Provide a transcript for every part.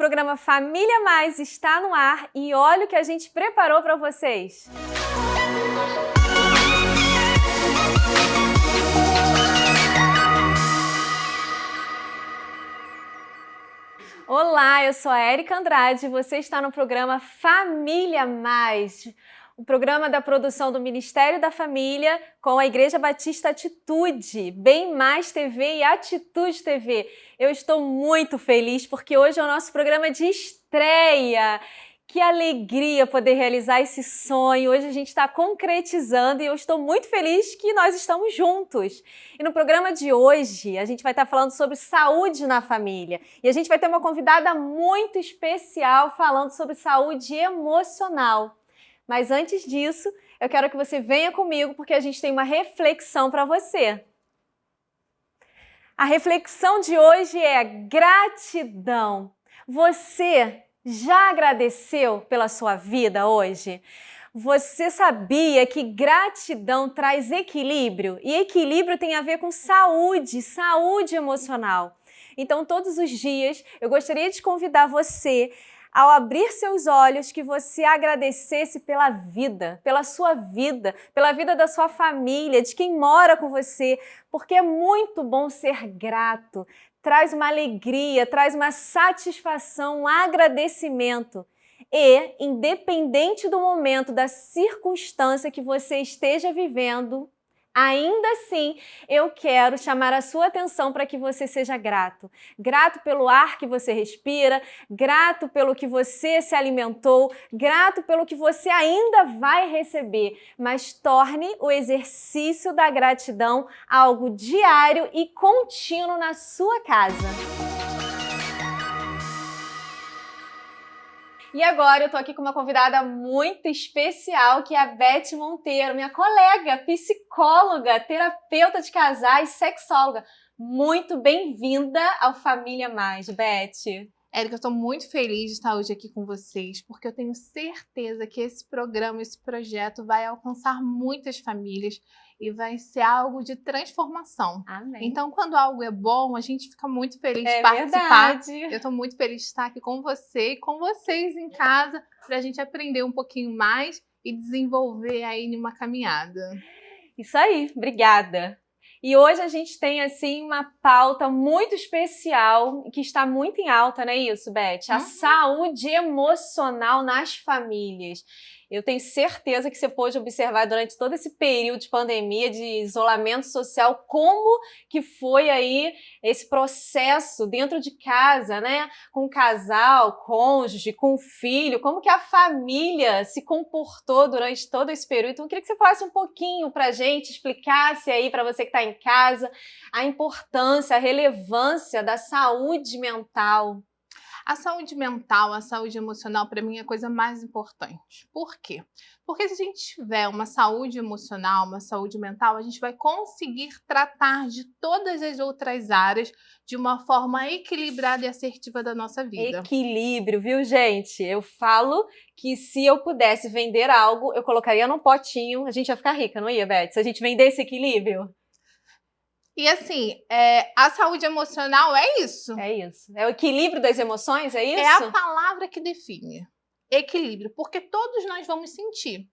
programa Família Mais está no ar e olha o que a gente preparou para vocês. Olá, eu sou a Érica Andrade e você está no programa Família Mais, o programa da produção do Ministério da Família com a Igreja Batista Atitude, Bem Mais TV e Atitude TV. Eu estou muito feliz porque hoje é o nosso programa de estreia. Que alegria poder realizar esse sonho. Hoje a gente está concretizando e eu estou muito feliz que nós estamos juntos. E no programa de hoje a gente vai estar falando sobre saúde na família. E a gente vai ter uma convidada muito especial falando sobre saúde emocional. Mas antes disso, eu quero que você venha comigo porque a gente tem uma reflexão para você. A reflexão de hoje é gratidão. Você já agradeceu pela sua vida hoje? Você sabia que gratidão traz equilíbrio? E equilíbrio tem a ver com saúde emocional. Então, todos os dias, eu gostaria de convidar você, ao abrir seus olhos, que você agradecesse pela vida, pela sua vida, pela vida da sua família, de quem mora com você, porque é muito bom ser grato. Traz uma alegria, traz uma satisfação, um agradecimento. E, independente do momento, da circunstância que você esteja vivendo, ainda assim, eu quero chamar a sua atenção para que você seja grato. Grato pelo ar que você respira, grato pelo que você se alimentou, grato pelo que você ainda vai receber, mas torne o exercício da gratidão algo diário e contínuo na sua casa. E agora eu tô aqui com uma convidada muito especial, que é a Beth Monteiro, minha colega, psicóloga, terapeuta de casais, sexóloga. Muito bem-vinda ao Família Mais, Beth. Érica, eu estou muito feliz de estar hoje aqui com vocês, porque eu tenho certeza que esse programa, esse projeto vai alcançar muitas famílias e vai ser algo de transformação. Amém. Então, quando algo é bom, a gente fica muito feliz de participar. Verdade. Eu estou muito feliz de estar aqui com você e com vocês em casa, para a gente aprender um pouquinho mais e desenvolver aí numa caminhada. Isso aí, obrigada. E hoje a gente tem, assim, uma pauta muito especial, que está muito em alta, não é isso, Beth? A saúde emocional nas famílias. Eu tenho certeza que você pôde observar durante todo esse período de pandemia, de isolamento social, como que foi aí esse processo dentro de casa, né? Com o casal, cônjuge, com o filho, como que a família se comportou durante todo esse período. Então, eu queria que você falasse um pouquinho pra gente, explicasse aí para você que está em casa, a importância, a relevância da saúde mental. A saúde mental, a saúde emocional, para mim, é a coisa mais importante. Por quê? Porque se a gente tiver uma saúde emocional, uma saúde mental, a gente vai conseguir tratar de todas as outras áreas de uma forma equilibrada e assertiva da nossa vida. Equilíbrio, viu, gente? Eu falo que se eu pudesse vender algo, eu colocaria num potinho, a gente ia ficar rica, não ia, Beth? Se a gente vendesse equilíbrio. E assim, a saúde emocional é isso. É isso. É o equilíbrio das emoções, é isso? É a palavra que define. Equilíbrio. Porque todos nós vamos sentir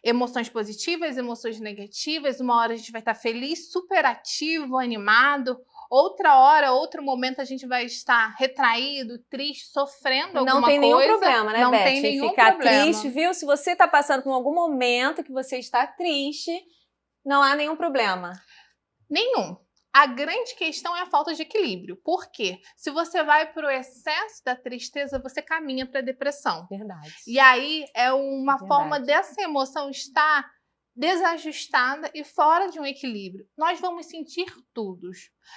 emoções positivas, emoções negativas. Uma hora a gente vai estar feliz, super ativo, animado. Outra hora, outro momento, a gente vai estar retraído, triste, sofrendo alguma coisa. Não tem nenhum problema, né, Não Beth? tem nenhum ficar problema. triste, viu? Se você está passando por algum momento que você está triste, não há nenhum problema. Nenhum. A grande questão é a falta de equilíbrio. Por quê? Se você vai para o excesso da tristeza, você caminha para a depressão. Verdade. E aí é uma forma dessa emoção estar desajustada e fora de um equilíbrio. Nós vamos sentir tudo,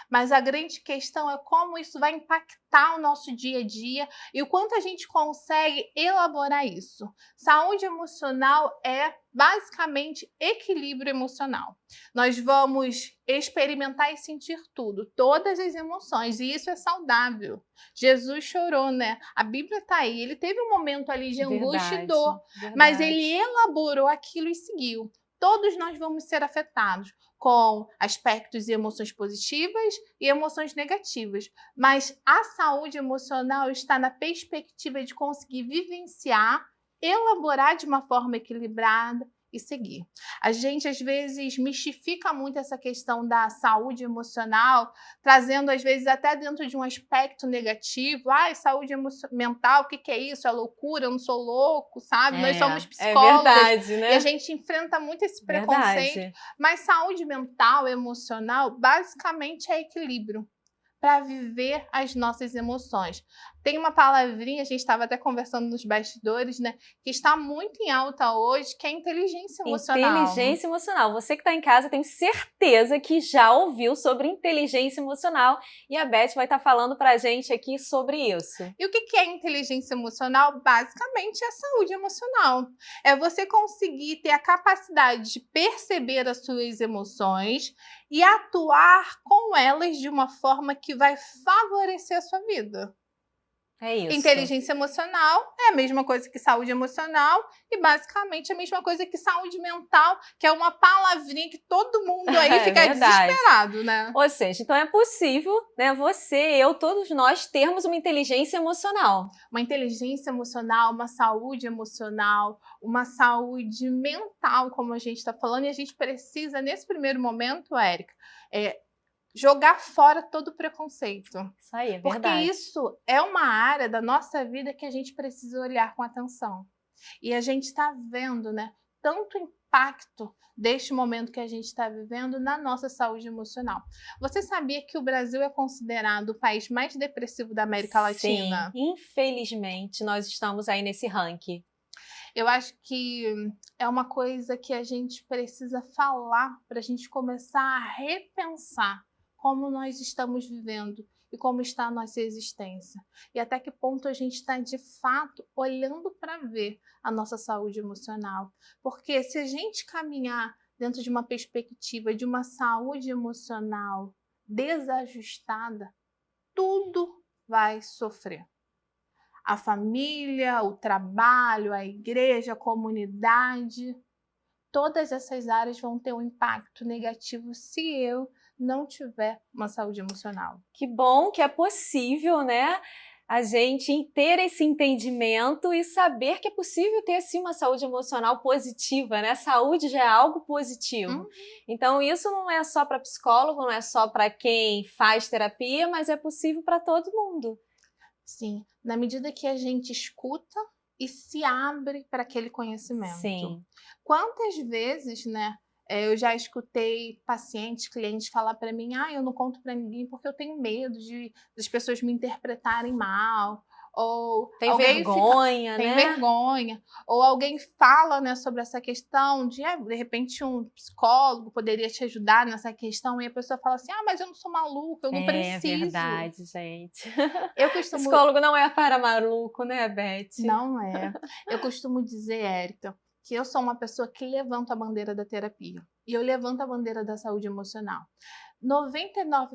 mas a grande questão é como isso vai impactar o nosso dia a dia e o quanto a gente consegue elaborar isso. Saúde emocional é basicamente equilíbrio emocional. Nós vamos experimentar e sentir tudo, todas as emoções, e isso é saudável. Jesus chorou, né? A Bíblia está aí, ele teve um momento ali de angústia e dor, mas ele elaborou aquilo e seguiu. Todos nós vamos ser afetados. com aspectos e emoções positivas e emoções negativas. Mas a saúde emocional está na perspectiva de conseguir vivenciar, elaborar de uma forma equilibrada e seguir. A gente, às vezes, mistifica muito essa questão da saúde emocional, trazendo, às vezes, até dentro de um aspecto negativo. Ai, saúde mental, o que que é isso? É loucura? Eu não sou louco, sabe? Nós somos psicólogas. É verdade, né? E a gente enfrenta muito esse preconceito. Verdade. Mas saúde mental, emocional, basicamente é equilíbrio para viver as nossas emoções. Tem uma palavrinha, a gente estava até conversando nos bastidores, né, que está muito em alta hoje, que é inteligência emocional. Inteligência emocional. Você que está em casa, tenho certeza que já ouviu sobre inteligência emocional e a Beth vai estar falando para a gente aqui sobre isso. E o que é inteligência emocional? Basicamente é a saúde emocional. É você conseguir ter a capacidade de perceber as suas emoções e atuar com elas de uma forma que vai favorecer a sua vida. É isso. Inteligência emocional é a mesma coisa que saúde emocional e basicamente a mesma coisa que saúde mental, que é uma palavrinha que todo mundo aí fica desesperado, né? Ou seja, então é possível, né, você, eu, todos nós termos uma inteligência emocional. Uma inteligência emocional, uma saúde emocional, uma saúde mental, como a gente está falando, e a gente precisa, nesse primeiro momento, Érica, jogar fora todo o preconceito. Isso aí, é verdade. Porque isso é uma área da nossa vida que a gente precisa olhar com atenção. E a gente está vendo, né, tanto impacto deste momento que a gente está vivendo na nossa saúde emocional. Você sabia que o Brasil é considerado o país mais depressivo da América Latina? Sim, infelizmente nós estamos aí nesse ranking. Eu acho que é uma coisa que a gente precisa falar para a gente começar a repensar como nós estamos vivendo e como está a nossa existência. E até que ponto a gente está, de fato, olhando para ver a nossa saúde emocional. Porque se a gente caminhar dentro de uma perspectiva de uma saúde emocional desajustada, tudo vai sofrer. A família, o trabalho, a igreja, a comunidade, todas essas áreas vão ter um impacto negativo se eu não tiver uma saúde emocional. Que bom que é possível, né, a gente ter esse entendimento e saber que é possível ter, sim, uma saúde emocional positiva, né? Saúde já é algo positivo. Então, isso não é só para psicólogo, não é só para quem faz terapia, mas é possível para todo mundo. Sim, na medida que a gente escuta e se abre para aquele conhecimento. Sim. Quantas vezes, né, eu já escutei pacientes, clientes falar para mim, eu não conto para ninguém porque eu tenho medo das pessoas me interpretarem mal. Ou tem vergonha, né? Tem vergonha. Ou alguém fala, né, sobre essa questão de repente um psicólogo poderia te ajudar nessa questão, e a pessoa fala assim, mas eu não sou maluca, eu não preciso. É verdade, gente. Psicólogo não é para maluco, né, Beth? Não é. Eu costumo dizer, Érica, que eu sou uma pessoa que levanta a bandeira da terapia. E eu levanto a bandeira da saúde emocional. 99%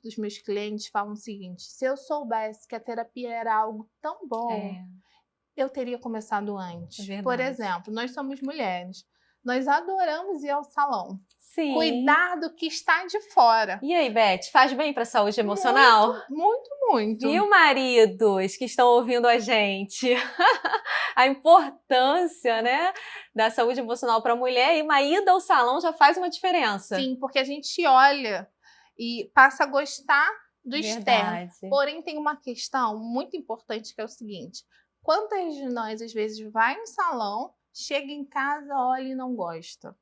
dos meus clientes falam o seguinte, se eu soubesse que a terapia era algo tão bom, eu teria começado antes. Por exemplo, nós somos mulheres. Nós adoramos ir ao salão. Sim. Cuidar do que está de fora. E aí, Beth, faz bem para a saúde emocional? Muito. Viu, maridos que estão ouvindo a gente? A importância, né, da saúde emocional para a mulher, e uma ida ao salão já faz uma diferença. Sim, porque a gente olha e passa a gostar do externo. Porém, tem uma questão muito importante que é o seguinte, quantas de nós, às vezes, vai no salão, chega em casa, olha e não gosta?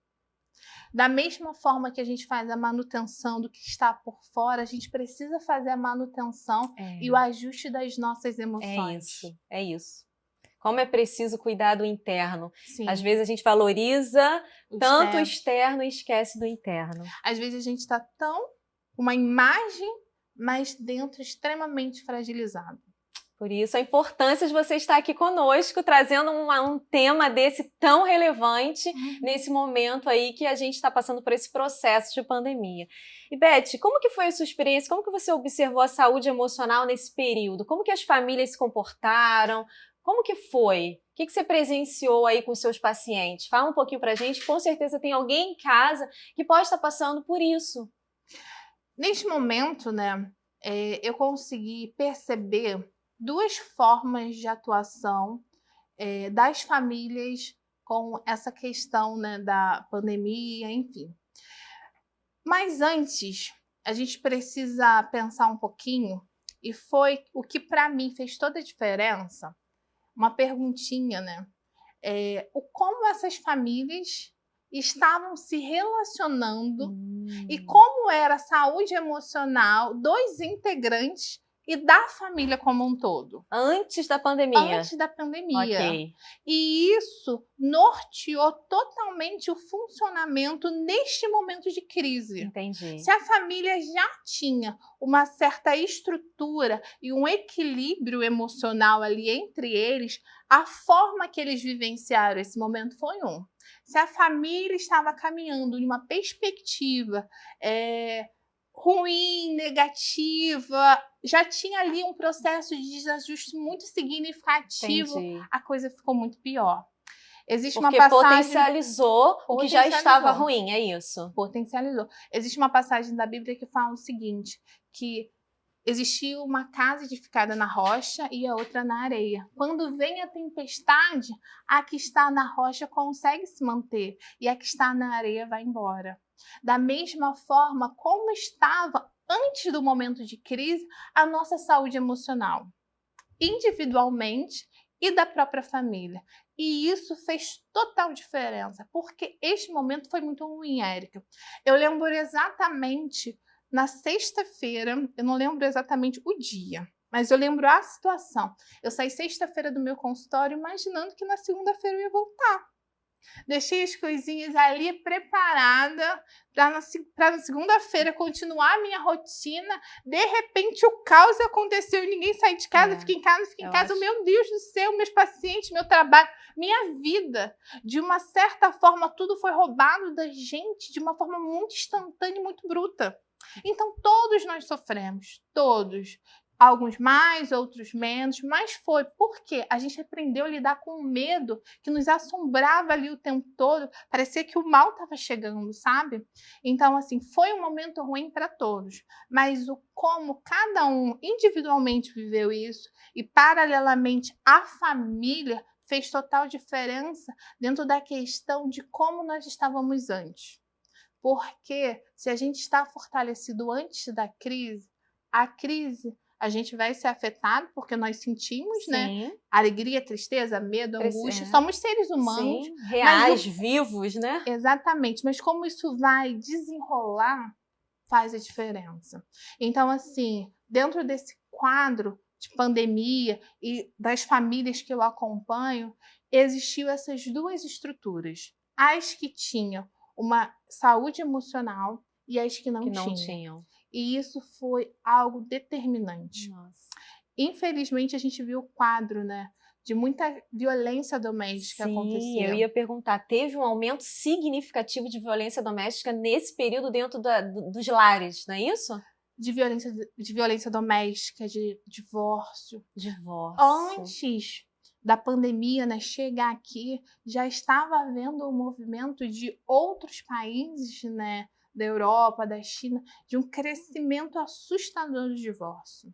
Da mesma forma que a gente faz a manutenção do que está por fora, a gente precisa fazer a manutenção e o ajuste das nossas emoções. É isso. Como é preciso cuidar do interno. Sim. Às vezes a gente valoriza tanto o externo e esquece do interno. Às vezes a gente está tão uma imagem, mas dentro extremamente fragilizado. Por isso, a importância de você estar aqui conosco, trazendo um tema desse tão relevante nesse momento aí que a gente está passando por esse processo de pandemia. E, Beth, como que foi a sua experiência? Como que você observou a saúde emocional nesse período? Como que as famílias se comportaram? Como que foi? O que você presenciou aí com seus pacientes? Fala um pouquinho pra gente, com certeza tem alguém em casa que pode estar passando por isso. Neste momento, né, eu consegui perceber duas formas de atuação das famílias com essa questão, né, da pandemia, enfim. Mas antes, a gente precisa pensar um pouquinho, e foi o que para mim fez toda a diferença, uma perguntinha, né? O como essas famílias estavam se relacionando e como era a saúde emocional dos integrantes e da família como um todo. Antes da pandemia? Antes da pandemia. Ok. E isso norteou totalmente o funcionamento neste momento de crise. Entendi. Se a família já tinha uma certa estrutura e um equilíbrio emocional ali entre eles, a forma que eles vivenciaram esse momento foi um. Se a família estava caminhando em uma perspectiva ruim, negativa, já tinha ali um processo de desajuste muito significativo, Entendi. a coisa ficou muito pior. Existe Porque uma passagem... potencializou o que já estava ruim, é isso? Potencializou. Existe uma passagem da Bíblia que fala o seguinte, que existia uma casa edificada na rocha e a outra na areia. Quando vem a tempestade, a que está na rocha consegue se manter e a que está na areia vai embora. Da mesma forma como estava antes do momento de crise a nossa saúde emocional, individualmente e da própria família. E isso fez total diferença, porque este momento foi muito ruim, Érica. Eu lembro exatamente na sexta-feira, eu não lembro exatamente o dia, mas eu lembro a situação. Eu saí sexta-feira do meu consultório imaginando que na segunda-feira eu ia voltar. Deixei as coisinhas ali preparada para na segunda-feira continuar a minha rotina. De repente o caos aconteceu e ninguém saiu de casa, fiquei em casa, Meu Deus do céu, meus pacientes, meu trabalho, minha vida. De uma certa forma, tudo foi roubado da gente de uma forma muito instantânea e muito bruta. Então todos nós sofremos, todos. Alguns mais, outros menos, mas foi porque a gente aprendeu a lidar com o medo que nos assombrava ali o tempo todo, parecia que o mal estava chegando, sabe? Então, assim, foi um momento ruim para todos, mas o como cada um individualmente viveu isso e paralelamente a família fez total diferença dentro da questão de como nós estávamos antes. Porque se a gente está fortalecido antes da crise, a crise a gente vai ser afetado porque nós sentimos, né? Alegria, tristeza, medo, angústia. Somos seres humanos. Sim, reais, vivos, né? Exatamente. Mas como isso vai desenrolar, faz a diferença. Então, assim, dentro desse quadro de pandemia e das famílias que eu acompanho, existiu essas duas estruturas. As que tinham uma saúde emocional e as que não tinham. E isso foi algo determinante. Nossa. Infelizmente, a gente viu o quadro, né, de muita violência doméstica acontecendo. Sim, eu ia perguntar, teve um aumento significativo de violência doméstica nesse período dentro dos lares, não é isso? De violência doméstica, de divórcio. Antes da pandemia, né, chegar aqui, já estava havendo um movimento de outros países, né, da Europa, da China, de um crescimento assustador do divórcio.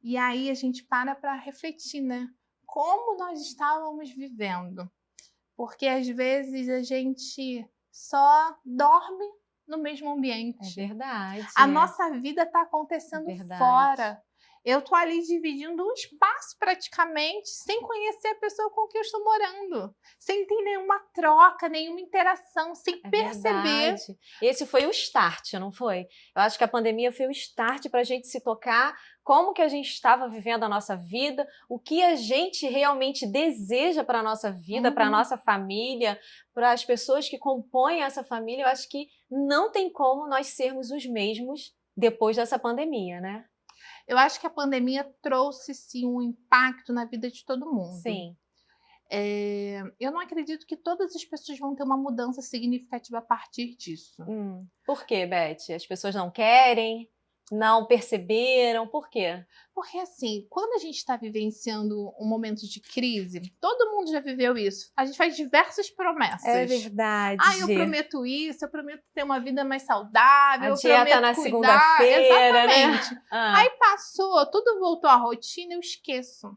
E aí a gente para refletir, né? Como nós estávamos vivendo. Porque às vezes a gente só dorme no mesmo ambiente. É verdade. A nossa vida está acontecendo fora. Eu tô ali dividindo um espaço praticamente, sem conhecer a pessoa com quem eu estou morando, sem ter nenhuma troca, nenhuma interação, sem perceber. Verdade. Esse foi o start, não foi? Eu acho que a pandemia foi o start para a gente se tocar como que a gente estava vivendo a nossa vida, o que a gente realmente deseja para a nossa vida, para a nossa família, para as pessoas que compõem essa família. Eu acho que não tem como nós sermos os mesmos depois dessa pandemia, né? Eu acho que a pandemia trouxe, sim, um impacto na vida de todo mundo. Sim. Eu não acredito que todas as pessoas vão ter uma mudança significativa a partir disso. Por quê, Beth? As pessoas não querem? não perceberam? Por quê? Porque assim, quando a gente está vivenciando um momento de crise, todo mundo já viveu isso. A gente faz diversas promessas. É verdade. Eu prometo isso, eu prometo ter uma vida mais saudável, A eu dieta prometo na cuidar. segunda-feira, né? Exatamente. Aí passou, tudo voltou à rotina, eu esqueço.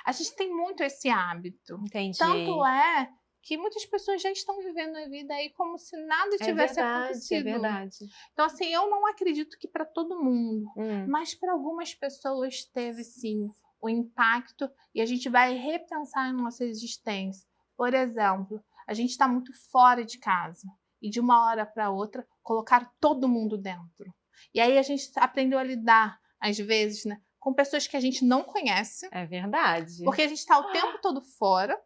A gente tem muito esse hábito. Entendi. Tanto é que muitas pessoas já estão vivendo a vida aí como se nada tivesse acontecido. É verdade. Então, assim, eu não acredito que para todo mundo, mas para algumas pessoas teve sim o impacto e a gente vai repensar a nossa existência. Por exemplo, a gente está muito fora de casa e de uma hora para outra colocar todo mundo dentro. E aí a gente aprendeu a lidar, às vezes, né, com pessoas que a gente não conhece. É verdade. Porque a gente está o tempo todo fora.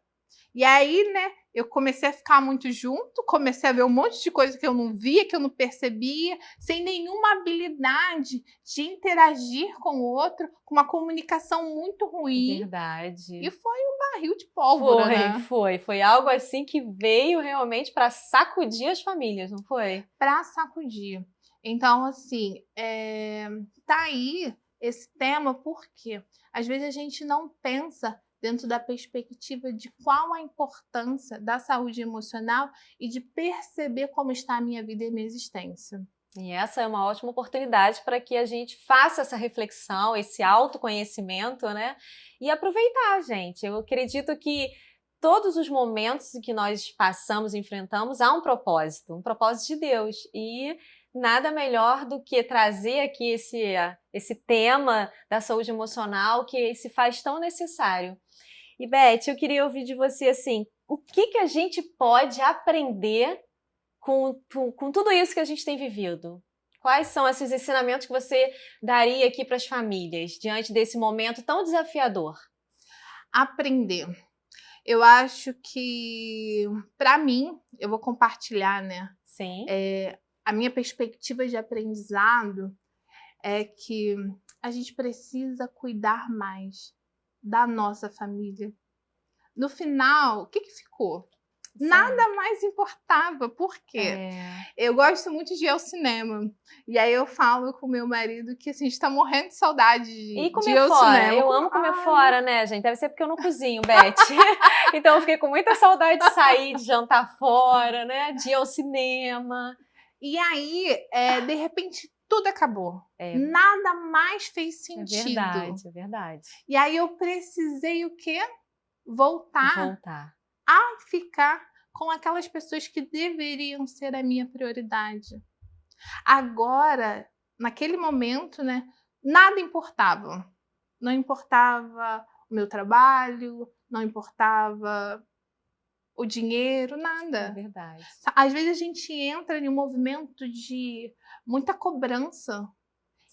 E aí, né, eu comecei a ficar muito junto, comecei a ver um monte de coisa que eu não via, que eu não percebia, sem nenhuma habilidade de interagir com o outro, com uma comunicação muito ruim. Verdade. E foi um barril de pólvora, né? Foi algo assim que veio realmente para sacudir as famílias, não foi? Para sacudir. Então, assim, tá aí esse tema porque às vezes a gente não pensa dentro da perspectiva de qual a importância da saúde emocional e de perceber como está a minha vida e a minha existência. E essa é uma ótima oportunidade para que a gente faça essa reflexão, esse autoconhecimento, né? E aproveitar, gente. Eu acredito que todos os momentos que nós passamos, enfrentamos, há um propósito de Deus. E nada melhor do que trazer aqui esse tema da saúde emocional que se faz tão necessário. E Beth, eu queria ouvir de você assim, o que a gente pode aprender com tudo isso que a gente tem vivido? Quais são esses ensinamentos que você daria aqui para as famílias diante desse momento tão desafiador? Aprender. Eu acho que, para mim, eu vou compartilhar, né? Sim. A minha perspectiva de aprendizado é que a gente precisa cuidar mais da nossa família. No final, o que ficou? Sim. Nada mais importava. Por quê? Eu gosto muito de ir ao cinema. E aí eu falo com o meu marido que assim, a gente tá morrendo de saudade de ir ao cinema. Eu amo comer fora, né, gente? Deve ser porque eu não cozinho, Beth. Então eu fiquei com muita saudade de sair, de jantar fora, né? De ir ao cinema. E aí, de repente, tudo acabou. Nada mais fez sentido. É verdade. E aí eu precisei o quê? Voltar a ficar com aquelas pessoas que deveriam ser a minha prioridade. Agora, naquele momento, né, nada importava. Não importava o meu trabalho, não importava o dinheiro, nada. É verdade. Às vezes a gente entra em um movimento de muita cobrança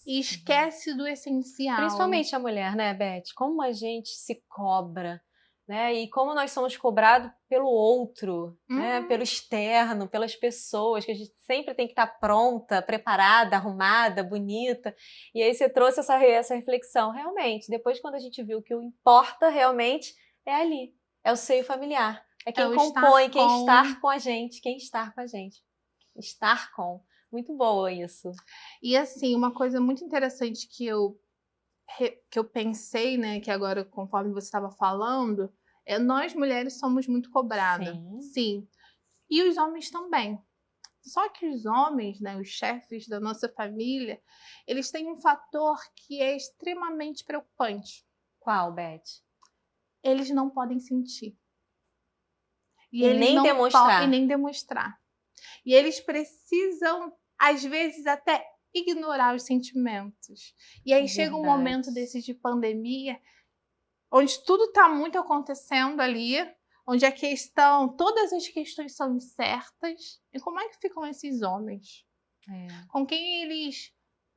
e esquece do essencial. Principalmente a mulher, né, Beth? Como a gente se cobra, né? E como nós somos cobrados pelo outro, né? Pelo externo, pelas pessoas, que a gente sempre tem que estar pronta, preparada, arrumada, bonita. E aí você trouxe essa reflexão. Realmente, depois quando a gente viu que o importa realmente é ali, é o seio familiar. É quem compõe, quem estar com a gente, Estar com. Muito boa isso. E assim, uma coisa muito interessante que eu pensei, né, que agora, conforme você estava falando, nós mulheres somos muito cobradas. Sim. E os homens também. Só que os homens, né, os chefes da nossa família, eles têm um fator que é extremamente preocupante. Qual, Beth? Eles não podem sentir. E nem demonstrar. E eles precisam, às vezes, até ignorar os sentimentos. E aí chega um momento desses de pandemia, onde tudo está muito acontecendo ali, onde todas as questões são incertas. E como é que ficam esses homens? Com quem eles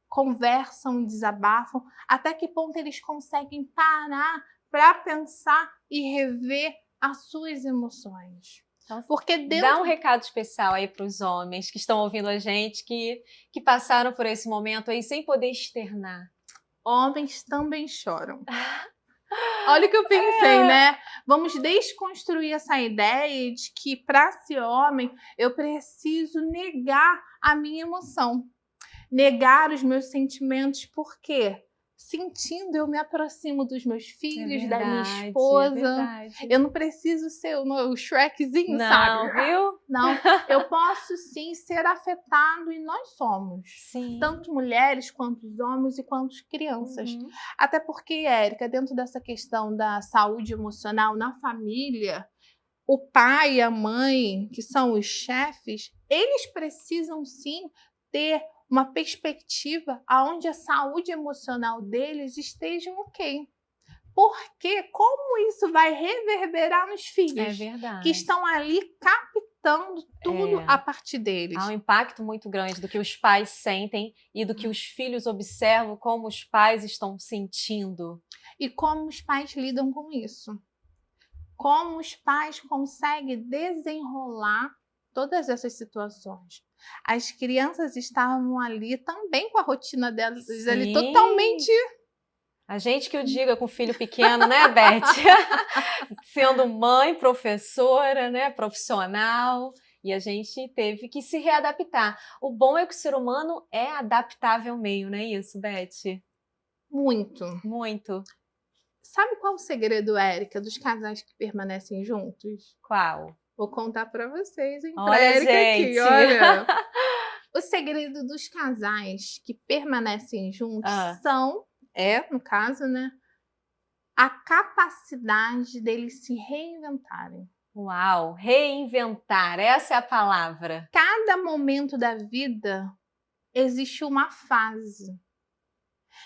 conversam, desabafam? Até que ponto eles conseguem parar para pensar e rever as suas emoções? Porque dá um recado especial aí para os homens que estão ouvindo a gente, que passaram por esse momento aí sem poder externar. Homens também choram. Olha o que eu pensei, né? Vamos desconstruir essa ideia de que para ser homem eu preciso negar a minha emoção. negar os meus sentimentos, por quê? Sentindo, eu me aproximo dos meus filhos, da minha esposa. Eu não preciso ser o Shrekzinho, não, sabe? Viu? Não, eu posso sim ser afetado e nós somos. Sim. Tanto mulheres, quanto os homens e quanto as crianças. Até porque, Érica, dentro dessa questão da saúde emocional na família, o pai e a mãe, que são os chefes, eles precisam sim ter uma perspectiva onde a saúde emocional deles esteja ok. Porque como isso vai reverberar nos filhos que estão ali captando tudo a partir deles. Há um impacto muito grande do que os pais sentem e do que os filhos observam como os pais estão sentindo. E como os pais lidam com isso. Como os pais conseguem desenrolar todas essas situações. As crianças estavam ali também com a rotina delas ali totalmente... A gente que o diga com filho pequeno, né, Beth? Sendo mãe, professora, né, profissional, e a gente teve que se readaptar. O bom é que o ser humano é adaptável meio, não é isso, Beth? Muito. Muito. Sabe qual o segredo, Érica, dos casais que permanecem juntos? Qual? Vou contar para vocês, hein? Olha, pra Érica gente. Aqui, olha. O segredo dos casais que permanecem juntos no caso, né, a capacidade deles se reinventarem. Uau, reinventar, essa é a palavra. Cada momento da vida existe uma fase.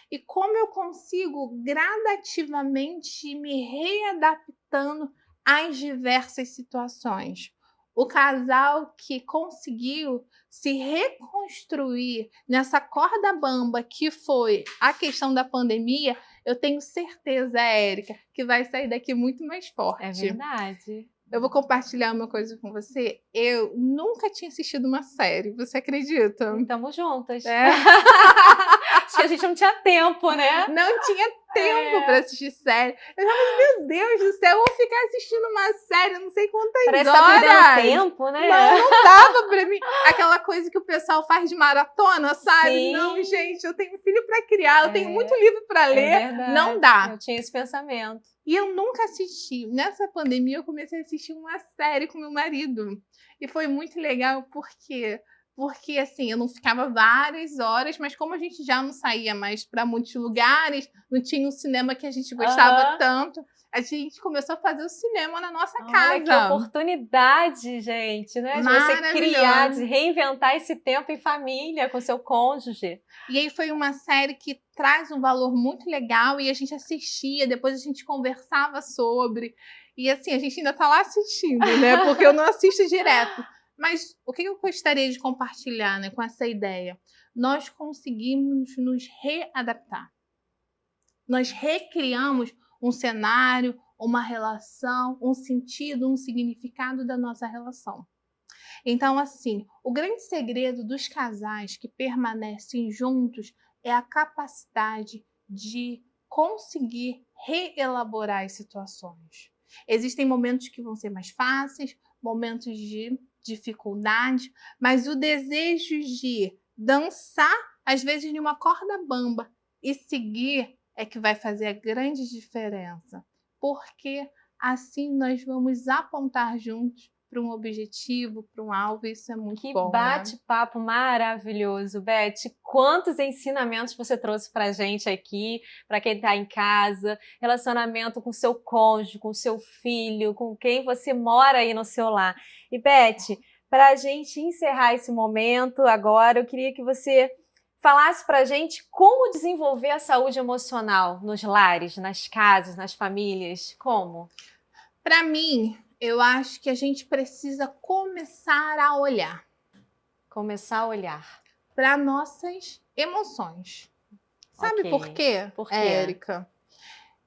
E como eu consigo gradativamente me readaptando às diversas situações. O casal que conseguiu se reconstruir nessa corda bamba que foi a questão da pandemia, eu tenho certeza, Érica, que vai sair daqui muito mais forte. É verdade. Eu vou compartilhar uma coisa com você. Eu nunca tinha assistido uma série, você acredita? Estamos juntas. Acho que a gente não tinha tempo, né? Não tinha tempo para assistir série. Eu falei, meu Deus do céu, eu vou ficar assistindo uma série, não sei quantas Parece horas. Parece que tá perdendo tempo, né? Não dava pra mim. Aquela coisa que o pessoal faz de maratona, sabe? Sim. Não, gente, eu tenho filho para criar, eu tenho muito livro para ler. Não dá. Eu tinha esse pensamento. E eu nunca assisti. Nessa pandemia, eu comecei a assistir uma série com meu marido. E foi muito legal, porque assim, eu não ficava várias horas, mas como a gente já não saía mais para muitos lugares, não tinha um cinema que a gente gostava tanto, a gente começou a fazer o cinema na nossa casa. Olha que oportunidade, gente, né? De você criar, de reinventar esse tempo em família, com seu cônjuge. E aí foi uma série que traz um valor muito legal e a gente assistia, depois a gente conversava sobre. E assim, a gente ainda tá lá assistindo, né? Porque eu não assisto direto. Mas o que eu gostaria de compartilhar, né, com essa ideia? Nós conseguimos nos readaptar. Nós recriamos um cenário, uma relação, um sentido, um significado da nossa relação. Então, assim, o grande segredo dos casais que permanecem juntos é a capacidade de conseguir reelaborar as situações. Existem momentos que vão ser mais fáceis, momentos de dificuldade, mas o desejo de dançar, às vezes, de uma corda bamba e seguir é que vai fazer a grande diferença, porque assim nós vamos apontar juntos para um objetivo, para um alvo, e isso é muito bom. Que bate-papo maravilhoso, Beth. Quantos ensinamentos você trouxe para a gente aqui, para quem está em casa, relacionamento com seu cônjuge, com seu filho, com quem você mora aí no seu lar. E, Beth, para a gente encerrar esse momento agora, eu queria que você falasse para a gente como desenvolver a saúde emocional nos lares, nas casas, nas famílias. Como? Para mim, eu acho que a gente precisa começar a olhar. Começar a olhar. Para nossas emoções. Sabe por quê, Érica?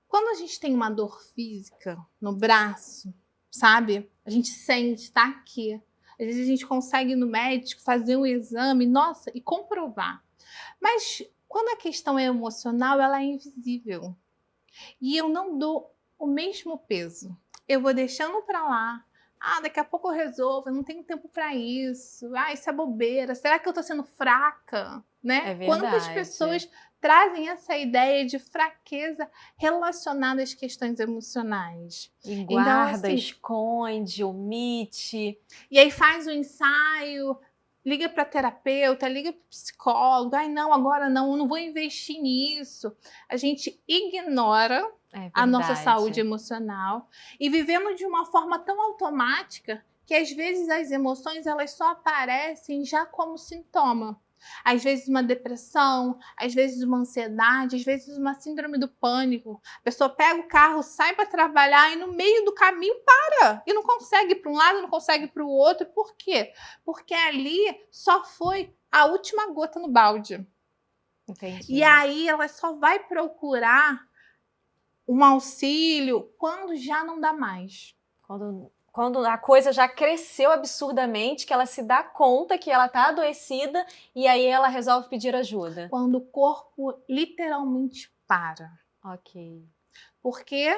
Quando a gente tem uma dor física no braço, sabe? A gente sente, está aqui. Às vezes a gente consegue ir no médico, fazer um exame, nossa, e comprovar. Mas quando a questão é emocional, ela é invisível. E eu não dou o mesmo peso. Eu vou deixando para lá. Daqui a pouco eu resolvo, eu não tenho tempo para isso. Isso é bobeira. Será que eu tô sendo fraca? né? É Quantas verdade. pessoas trazem essa ideia de fraqueza relacionada às questões emocionais. E Então, guarda, assim, esconde, omite. e aí faz o ensaio, liga para terapeuta, liga para psicólogo. Ai, não, agora não, eu não vou investir nisso. A gente ignora É a nossa verdade. saúde emocional e vivemos de uma forma tão automática que às vezes as emoções elas só aparecem já como sintoma. Às vezes uma depressão, às vezes uma ansiedade, às vezes uma síndrome do pânico. A pessoa pega o carro, sai para trabalhar e no meio do caminho para e não consegue ir para um lado, não consegue ir para o outro. Por quê? Porque ali só foi a última gota no balde. Entendi. E aí ela só vai procurar um auxílio quando já não dá mais. Quando a coisa já cresceu absurdamente, que ela se dá conta que ela tá adoecida e aí ela resolve pedir ajuda. Quando o corpo literalmente para. Ok. Porque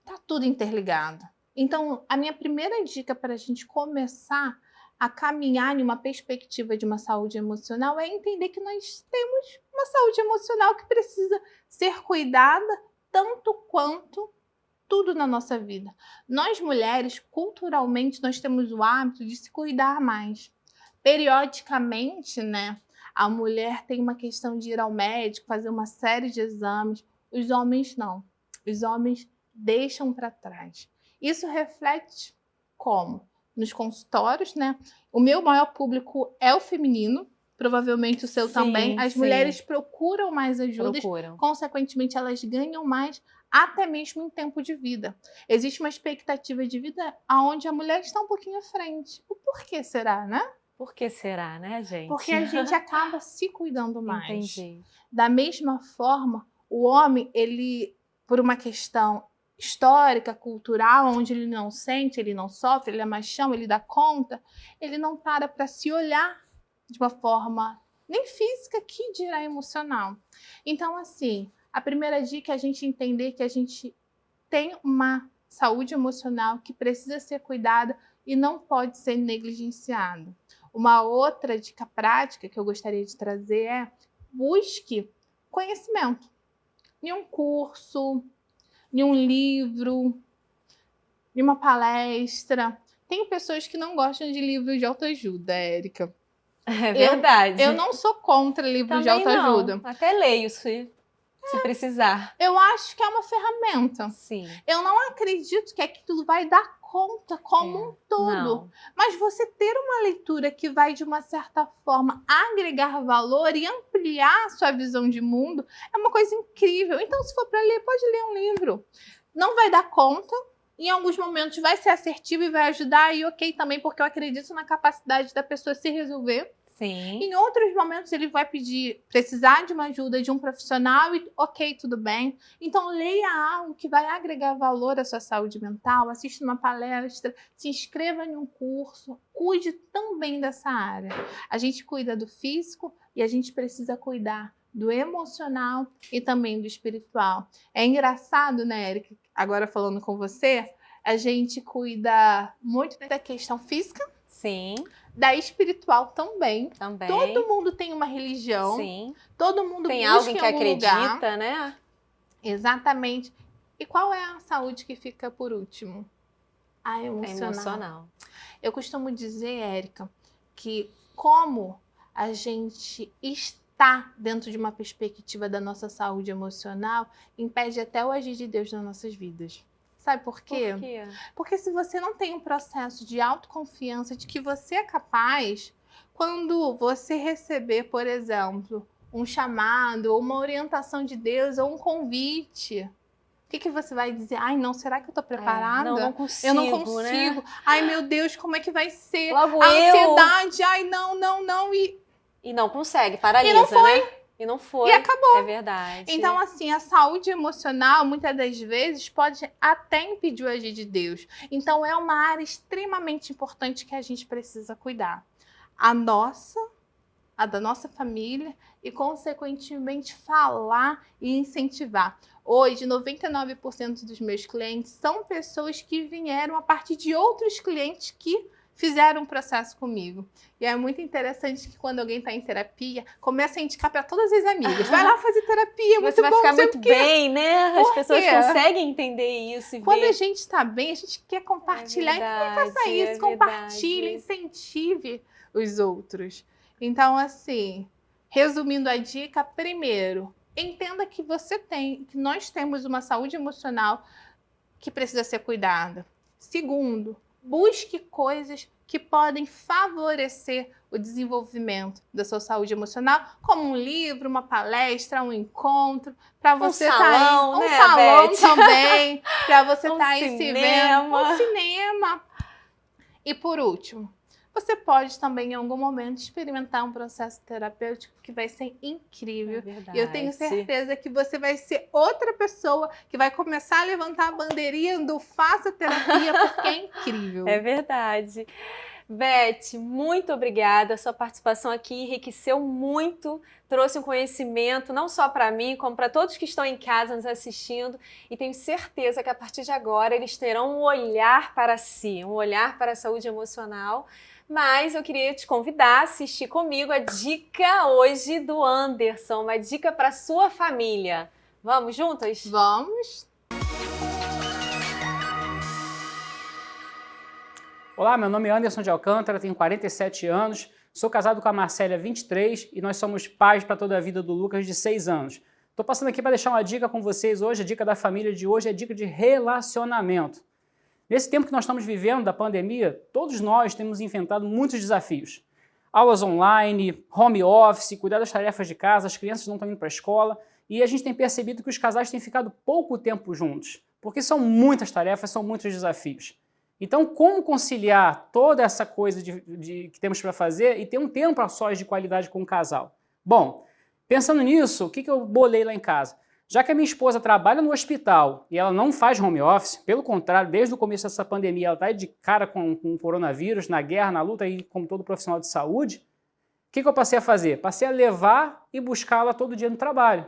tá tudo interligado. Então, a minha primeira dica para a gente começar a caminhar em uma perspectiva de uma saúde emocional é entender que nós temos uma saúde emocional que precisa ser cuidada tanto quanto tudo na nossa vida. Nós mulheres, culturalmente, nós temos o hábito de se cuidar mais. Periodicamente, né, a mulher tem uma questão de ir ao médico, fazer uma série de exames. Os homens não. Os homens deixam para trás. Isso reflete como? Nos consultórios, né? O meu maior público é o feminino, provavelmente o seu Sim, também. As sim. mulheres procuram mais ajudas, Procuram. consequentemente elas ganham mais, até mesmo em tempo de vida. Existe uma expectativa de vida onde a mulher está um pouquinho à frente. O porquê será, né? Por que será, né, gente? Porque a gente acaba se cuidando mais. Entendi. Da mesma forma, o homem, ele, por uma questão histórica, cultural, onde ele não sente, ele não sofre, ele é machão, ele dá conta, ele não para se olhar de uma forma nem física, que dirá emocional. Então, assim, a primeira dica é a gente entender que a gente tem uma saúde emocional que precisa ser cuidada e não pode ser negligenciada. Uma outra dica prática que eu gostaria de trazer é busque conhecimento. Em um curso, em um livro, em uma palestra. Tem pessoas que não gostam de livros de autoajuda, Érica. É verdade. Eu não sou contra livros de Também autoajuda. não. Até leio se precisar. Eu acho que é uma ferramenta. Sim. Eu não acredito que aquilo vai dar conta como um todo. Não. Mas você ter uma leitura que vai, de uma certa forma, agregar valor e ampliar a sua visão de mundo é uma coisa incrível. Então, se for para ler, pode ler um livro. Não vai dar conta. Em alguns momentos vai ser assertivo e vai ajudar. E ok também, porque eu acredito na capacidade da pessoa se resolver. Sim. Em outros momentos ele vai precisar de uma ajuda de um profissional e ok, tudo bem. Então leia algo que vai agregar valor à sua saúde mental, assista uma palestra, se inscreva em um curso, cuide também dessa área. A gente cuida do físico e a gente precisa cuidar do emocional e também do espiritual. É engraçado, né, Érica? Agora falando com você, a gente cuida muito da questão física. Sim. Da espiritual também. Também. Todo mundo tem uma religião. Sim. Todo mundo tem busca alguém em que algum acredita, lugar. né? Exatamente. E qual é a saúde que fica por último? A emocional. É emocional. Eu costumo dizer, Érica, que como a gente está dentro de uma perspectiva da nossa saúde emocional, impede até o agir de Deus nas nossas vidas. Sabe por quê? Por quê? Porque se você não tem um processo de autoconfiança de que você é capaz, quando você receber, por exemplo, um chamado, ou uma orientação de Deus, ou um convite, o que você vai dizer? Ai, não, será que eu tô preparada? Não consigo, eu não consigo. Né? Ai, meu Deus, como é que vai ser? Logo a eu. ansiedade, ai, não. E não consegue, paralisa, E não foi. né? E não foi. E acabou. É verdade. Então, assim, a saúde emocional, muitas das vezes, pode até impedir o agir de Deus. Então, é uma área extremamente importante que a gente precisa cuidar. A da nossa família e, consequentemente, falar e incentivar. Hoje, 99% dos meus clientes são pessoas que vieram a partir de outros clientes que fizeram um processo comigo. E é muito interessante que quando alguém está em terapia, começa a indicar para todas as amigas. Vai lá fazer terapia, muito Você vai bom, ficar não sei muito o quê. bem, né? As Por pessoas quê? conseguem entender isso e Quando ver. a gente está bem, a gente quer compartilhar. Então, faça isso, compartilhe, incentive os outros. Então, assim, resumindo a dica, primeiro, entenda que que nós temos uma saúde emocional que precisa ser cuidada. Segundo, busque coisas que podem favorecer o desenvolvimento da sua saúde emocional, como um livro, uma palestra, um encontro, para você estar um aí, salão, um salão também, para você estar aí se cinema. vendo, um cinema. E por último, você pode também em algum momento experimentar um processo terapêutico que vai ser incrível. É E eu tenho certeza que você vai ser outra pessoa que vai começar a levantar a bandeirinha do faça terapia, porque é incrível. É verdade. Beth, muito obrigada. A sua participação aqui enriqueceu muito, trouxe um conhecimento não só para mim, como para todos que estão em casa nos assistindo. E tenho certeza que a partir de agora eles terão um olhar para si, um olhar para a saúde emocional. Mas eu queria te convidar a assistir comigo a dica hoje do Anderson, uma dica para sua família. Vamos juntas? Vamos! Olá, meu nome é Anderson de Alcântara, tenho 47 anos, sou casado com a Marcélia, 23, e nós somos pais para toda a vida do Lucas, de 6 anos. Estou passando aqui para deixar uma dica com vocês hoje, a dica da família de hoje é a dica de relacionamento. Nesse tempo que nós estamos vivendo da pandemia, todos nós temos enfrentado muitos desafios. Aulas online, home office, cuidar das tarefas de casa, as crianças não estão indo para a escola, e a gente tem percebido que os casais têm ficado pouco tempo juntos, porque são muitas tarefas, são muitos desafios. Então, como conciliar toda essa coisa que temos para fazer e ter um tempo a sós de qualidade com o casal? Bom, pensando nisso, o que eu bolei lá em casa? Já que a minha esposa trabalha no hospital e ela não faz home office, pelo contrário, desde o começo dessa pandemia ela está de cara com o coronavírus, na guerra, na luta, e como todo profissional de saúde, o que eu passei a fazer? Passei a levar e buscá-la todo dia no trabalho.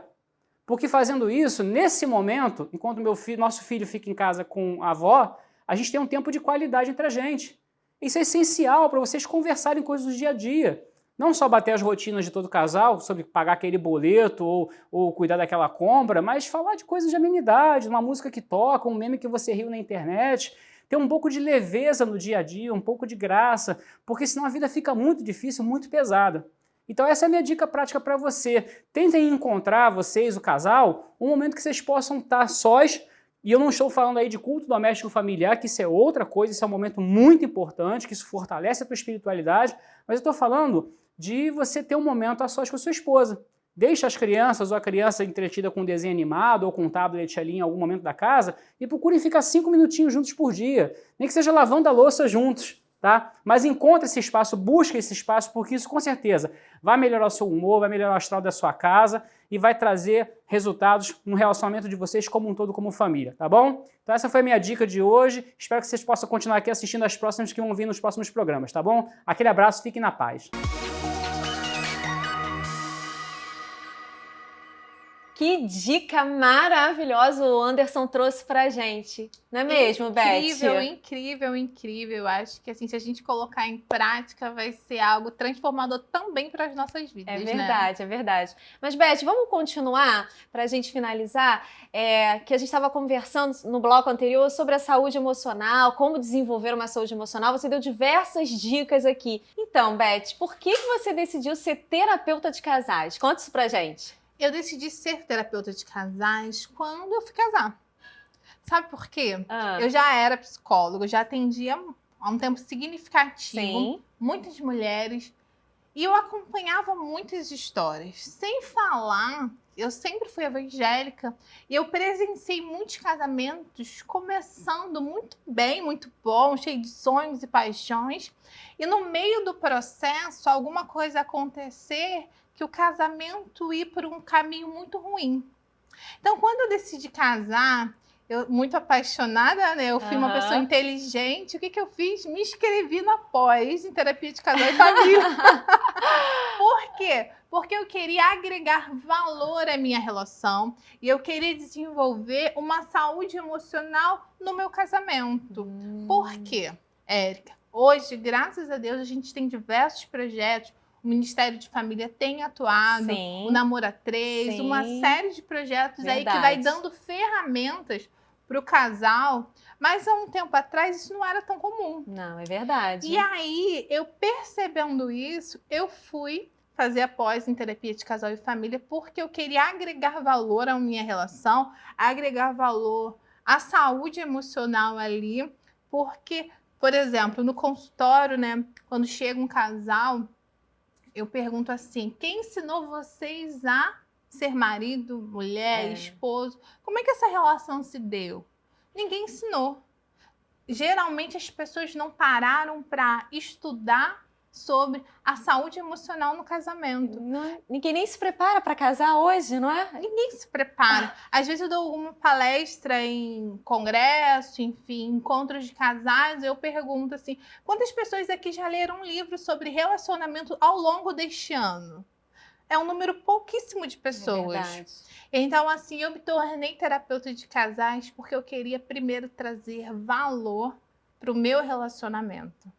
Porque fazendo isso, nesse momento, enquanto nosso filho fica em casa com a avó, a gente tem um tempo de qualidade entre a gente. Isso é essencial para vocês conversarem coisas do dia a dia. Não só bater as rotinas de todo casal, sobre pagar aquele boleto ou cuidar daquela compra, mas falar de coisas de amenidade, uma música que toca, um meme que você riu na internet, ter um pouco de leveza no dia a dia, um pouco de graça, porque senão a vida fica muito difícil, muito pesada. Então essa é a minha dica prática para você. Tentem encontrar, vocês, o casal, um momento que vocês possam estar sós. E eu não estou falando aí de culto doméstico familiar, que isso é outra coisa, isso é um momento muito importante, que isso fortalece a tua espiritualidade, mas eu estou falando de você ter um momento a sós com a sua esposa. Deixa as crianças ou a criança entretida com um desenho animado ou com um tablet ali em algum momento da casa e procurem ficar 5 minutinhos juntos por dia, nem que seja lavando a louça juntos. Tá? Mas encontre esse espaço, busque esse espaço, porque isso com certeza vai melhorar o seu humor, vai melhorar o astral da sua casa e vai trazer resultados no relacionamento de vocês como um todo, como família, tá bom? Então essa foi a minha dica de hoje, espero que vocês possam continuar aqui assistindo as próximas que vão vir nos próximos programas, tá bom? Aquele abraço, fiquem na paz. Que dica maravilhosa o Anderson trouxe pra gente. Não é mesmo, Beth? Incrível, incrível, incrível. Acho que assim, se a gente colocar em prática, vai ser algo transformador também para as nossas vidas, É verdade, né? É verdade. Mas, Beth, vamos continuar para a gente finalizar? Que a gente estava conversando no bloco anterior sobre a saúde emocional, como desenvolver uma saúde emocional. Você deu diversas dicas aqui. Então, Beth, por que você decidiu ser terapeuta de casais? Conta isso pra gente. Eu decidi ser terapeuta de casais quando eu fui casar. Sabe por quê? Eu já era psicóloga, já atendia há um tempo significativo, Sim. Muitas mulheres, e eu acompanhava muitas histórias. Sem falar, eu sempre fui evangélica e eu presenciei muitos casamentos começando muito bem, muito bom, cheio de sonhos e paixões, e no meio do processo, alguma coisa acontecer que o casamento ir por um caminho muito ruim. Então, quando eu decidi casar, eu muito apaixonada, né? Eu fui uma pessoa inteligente. O que eu fiz? Me inscrevi na pós em terapia de casal e família. Por quê? Porque eu queria agregar valor à minha relação e eu queria desenvolver uma saúde emocional no meu casamento. Por quê, Érica? Hoje, graças a Deus, a gente tem diversos projetos. O Ministério de Família tem atuado, Sim. o Namora 3, Sim. uma série de projetos aí que Verdade. vai dando ferramentas para o casal. Mas há um tempo atrás isso não era tão comum. Não, é verdade. E aí, eu percebendo isso, eu fui fazer a pós em terapia de casal e família porque eu queria agregar valor à minha relação, agregar valor à saúde emocional ali, porque, por exemplo, no consultório, né, quando chega um casal, eu pergunto assim: quem ensinou vocês a ser marido, mulher, esposo? Como é que essa relação se deu? Ninguém ensinou. Geralmente as pessoas não pararam para estudar sobre a saúde emocional no casamento. Ninguém nem se prepara para casar hoje, não é? Ninguém se prepara. Às vezes eu dou alguma palestra em congresso, enfim, encontros de casais, eu pergunto assim: quantas pessoas aqui já leram um livro sobre relacionamento ao longo deste ano? É um número pouquíssimo de pessoas. É verdade. Então, assim, eu me tornei terapeuta de casais porque eu queria primeiro trazer valor para o meu relacionamento.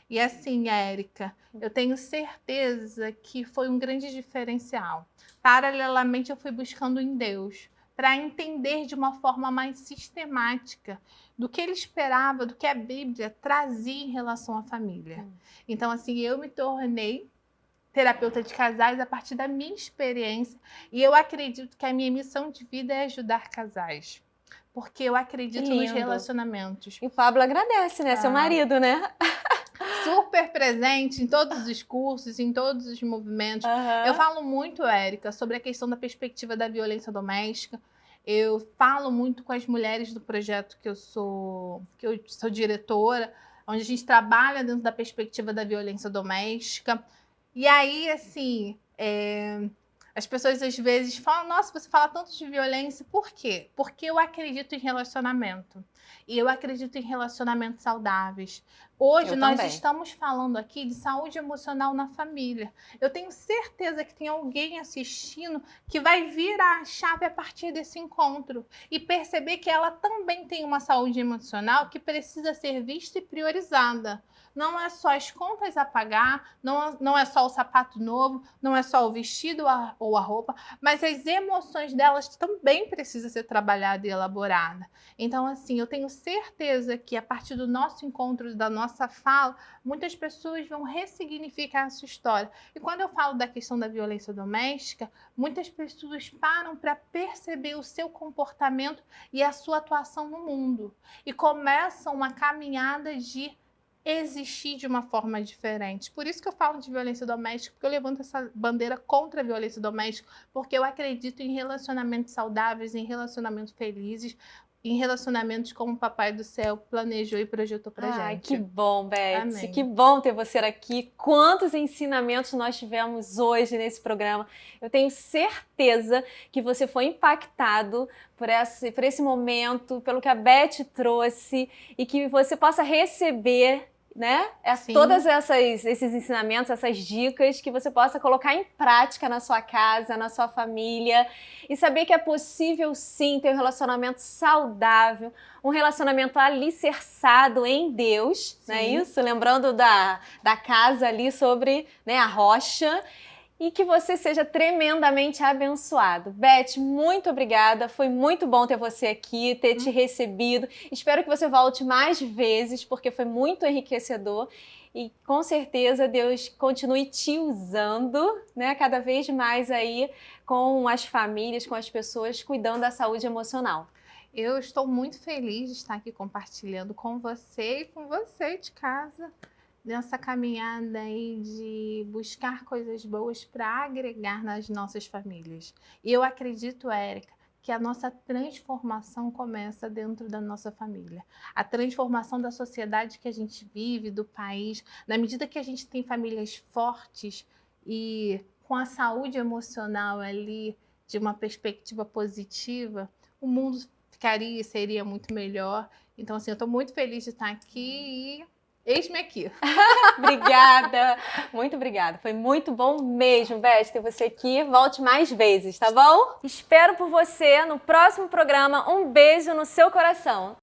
E assim, Érica, eu tenho certeza que foi um grande diferencial. Paralelamente, eu fui buscando em Deus para entender de uma forma mais sistemática do que ele esperava, do que a Bíblia trazia em relação à família. Então, assim, eu me tornei terapeuta de casais a partir da minha experiência e eu acredito que a minha missão de vida é ajudar casais. Porque eu acredito nos relacionamentos. E o Pablo agradece, né? Seu marido, né? Super presente em todos os cursos, em todos os movimentos. Eu falo muito, Érica, sobre a questão da perspectiva da violência doméstica. Eu falo muito com as mulheres do projeto que eu sou diretora, onde a gente trabalha dentro da perspectiva da violência doméstica. E aí, assim, as pessoas às vezes falam: nossa, você fala tanto de violência, por quê? Porque eu acredito em relacionamento. E eu acredito em relacionamentos saudáveis. Hoje nós estamos falando aqui de saúde emocional na família. Eu tenho certeza que tem alguém assistindo que vai virar a chave a partir desse encontro e perceber que ela também tem uma saúde emocional que precisa ser vista e priorizada. Não é só as contas a pagar, não é só o sapato novo, não é só o vestido ou a roupa, mas as emoções delas também precisam ser trabalhadas e elaboradas. Então, assim, eu tenho certeza que a partir do nosso encontro, da nossa fala, muitas pessoas vão ressignificar essa história. E quando eu falo da questão da violência doméstica, muitas pessoas param para perceber o seu comportamento e a sua atuação no mundo. E começam uma caminhada de existir de uma forma diferente. Por isso que eu falo de violência doméstica, porque eu levanto essa bandeira contra a violência doméstica, porque eu acredito em relacionamentos saudáveis, em relacionamentos felizes, em relacionamentos como o Papai do Céu planejou e projetou pra gente. Ai, que bom, Beth. Amém. Que bom ter você aqui. Quantos ensinamentos nós tivemos hoje nesse programa. Eu tenho certeza que você foi impactado por esse momento, pelo que a Beth trouxe, e que você possa receber, né? Todos esses ensinamentos, essas dicas, que você possa colocar em prática na sua casa, na sua família, e saber que é possível sim ter um relacionamento saudável, um relacionamento alicerçado em Deus, não é isso? Lembrando da casa ali sobre, né, a rocha. E que você seja tremendamente abençoado. Beth, muito obrigada. Foi muito bom ter você aqui, ter te recebido. Espero que você volte mais vezes, porque foi muito enriquecedor. E com certeza Deus continue te usando, né, cada vez mais aí com as famílias, com as pessoas, cuidando da saúde emocional. Eu estou muito feliz de estar aqui compartilhando com você e com você de casa, nessa caminhada aí de buscar coisas boas para agregar nas nossas famílias. E eu acredito, Érica, que a nossa transformação começa dentro da nossa família. A transformação da sociedade que a gente vive, do país, na medida que a gente tem famílias fortes e com a saúde emocional ali, de uma perspectiva positiva, o mundo ficaria e seria muito melhor. Então, assim, eu estou muito feliz de estar aqui e eis-me aqui. Obrigada, muito obrigada. Foi muito bom mesmo, Beth, ter você aqui. Volte mais vezes, tá bom? Espero por você no próximo programa. Um beijo no seu coração.